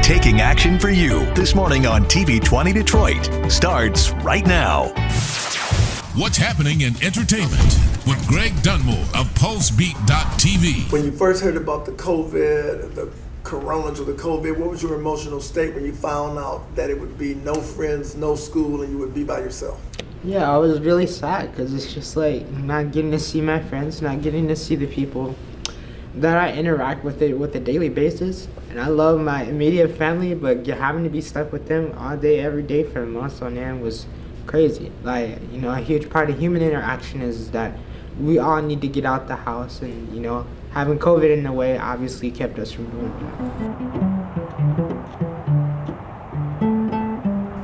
Taking action for you this morning on TV 20 Detroit starts right now. What's happening in entertainment with Greg Dunmore of PulseBeat.tv. When you first heard about the COVID, the corona to the COVID, what was your emotional state when you found out that it would be no friends, no school, and you would be by yourself? Yeah, I was really sad because it's just like not getting to see my friends, not getting to see the people that I interact with a daily basis. And I love my immediate family, but having to be stuck with them all day, every day for months on end was crazy. Like, you know, a huge part of human interaction is that we all need to get out the house, and, you know, having COVID in a way obviously kept us from doing that.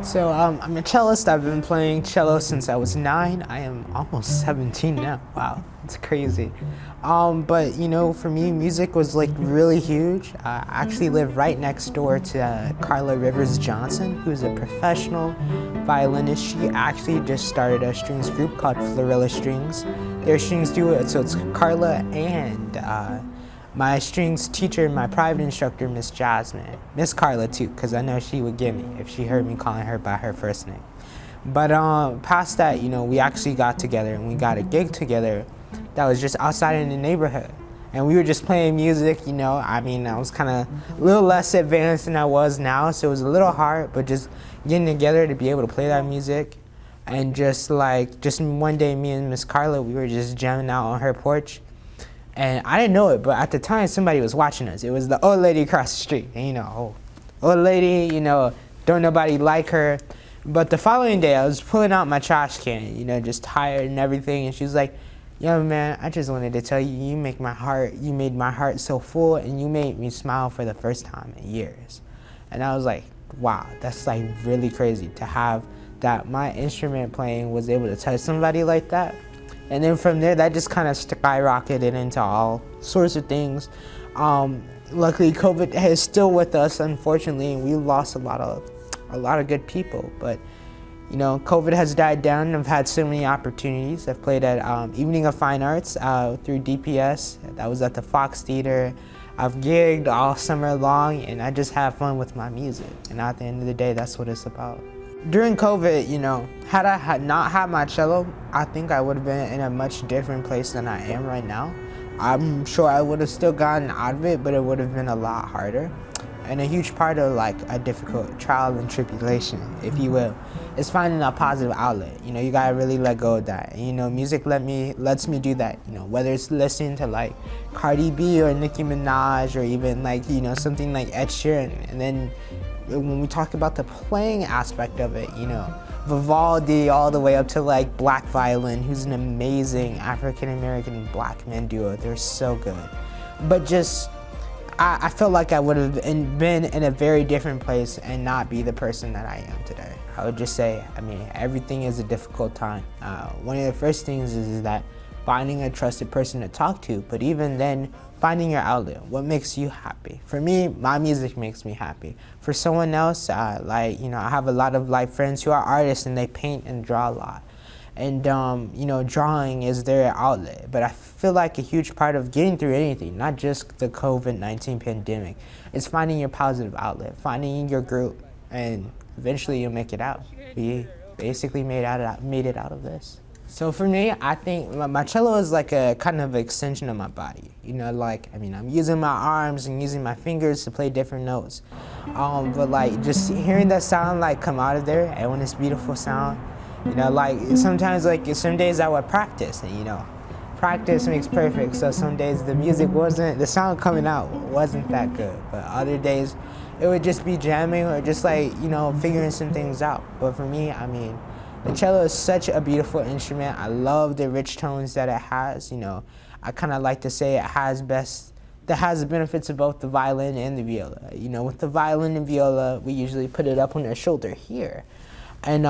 So I'm a cellist. I've been playing cello since I was 9. I am almost 17 now. Wow, it's crazy. But you know, for me, music was like really huge. I actually live right next door to Carla Rivers Johnson, who's a professional violinist. She actually just started a strings group called Florilla Strings. Their strings duo, so it's Carla and my strings teacher, my private instructor, Miss Jasmine. Miss Carla too, because I know she would get me if she heard me calling her by her first name. But past that, you know, we actually got together and we got a gig together that was just outside in the neighborhood. And we were just playing music, you know. I mean, I was kind of a little less advanced than I was now, so it was a little hard, but just getting together to be able to play that music. And just one day, me and Miss Carla, we were just jamming out on her porch. And I didn't know it, but at the time, somebody was watching us. It was the old lady across the street. And, you know, old lady, you know, don't nobody like her. But the following day, I was pulling out my trash can, you know, just tired and everything. And she was like, "Young man, I just wanted to tell you, you made my heart so full, and you made me smile for the first time in years." And I was like, wow, that's like really crazy to have that my instrument playing was able to touch somebody like that. And then from there, that just kind of skyrocketed into all sorts of things. Luckily, COVID is still with us, unfortunately, and we lost a lot of good people. But you know, COVID has died down, and I've had so many opportunities. I've played at Evening of Fine Arts through DPS. That was at the Fox Theater. I've gigged all summer long, and I just have fun with my music. And at the end of the day, that's what it's about. During COVID, you know, had I not had my cello, I think I would have been in a much different place than I am right now. I'm sure I would have still gotten out of it, but it would have been a lot harder. And a huge part of like a difficult trial and tribulation, if you will, is finding a positive outlet. You know, you gotta really let go of that. And, you know, music lets me do that. You know, whether it's listening to like Cardi B or Nicki Minaj or even like, you know, something like Ed Sheeran. And then when we talk about the playing aspect of it, you know, Vivaldi all the way up to like Black Violin, who's an amazing African-American black man duo. They're so good. But just, I feel like I would have been in a very different place and not be the person that I am today. I would just say, I mean, everything is a difficult time. One of the first things is that finding a trusted person to talk to, but even then, finding your outlet. What makes you happy? For me, my music makes me happy. For someone else, like, you know, I have a lot of like friends who are artists and they paint and draw a lot. And, you know, drawing is their outlet. But I feel like a huge part of getting through anything, not just the COVID-19 pandemic, is finding your positive outlet, finding your group, and eventually you'll make it out. We basically made it out of this. So for me, I think my cello is like a kind of extension of my body. You know, like, I mean, I'm using my arms and using my fingers to play different notes. But like, just hearing that sound like come out of there, and when it's beautiful sound, you know, like sometimes, like some days I would practice, and you know, practice makes perfect. So some days the sound coming out wasn't that good. But other days, it would just be jamming or just like, you know, figuring some things out. But for me, I mean, the cello is such a beautiful instrument. I love the rich tones that it has. You know, I kind of like to say it has the benefits of both the violin and the viola. You know, with the violin and viola, we usually put it up on our shoulder here. And,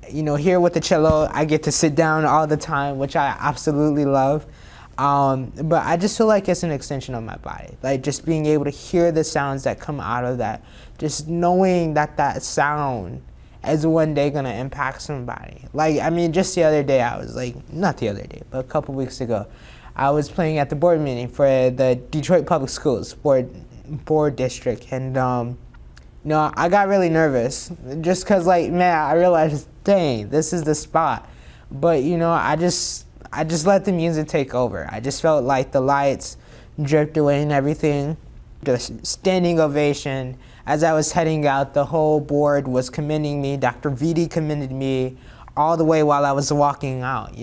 you know, here with the cello, I get to sit down all the time, which I absolutely love. But I just feel like it's an extension of my body. Like, just being able to hear the sounds that come out of that, just knowing that that sound is one day going to impact somebody. Like, I mean, just the other day, I was like, not the other day, but a couple weeks ago, I was playing at the board meeting for the Detroit Public Schools board district. And, I got really nervous just because, like, man, I realized, dang, this is the spot. But, I just let the music take over. I just felt like the lights dripped away and everything. The standing ovation. As I was heading out, the whole board was commending me. Dr. Vitti commended me all the way while I was walking out,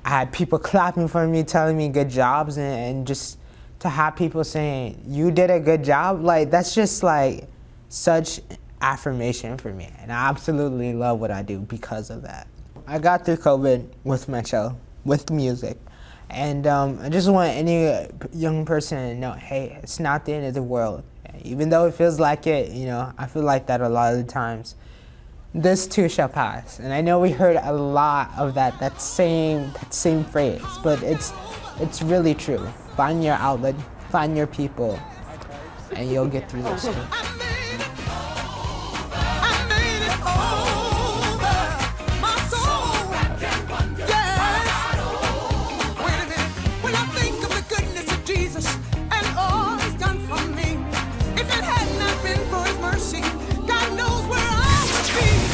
I had people clapping for me, telling me good jobs, and just to have people saying, you did a good job, like, that's just like such affirmation for me. And I absolutely love what I do because of that. I got through COVID with my cello, with music. And I just want any young person to know, hey, it's not the end of the world. Even though it feels like it, I feel like that a lot of the times. This too shall pass. And I know we heard a lot of that same phrase, but it's really true. Find your outlet, find your people, and you'll get through this too.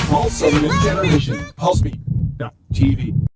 Pulse of a new generation. Pulsebeat.tv.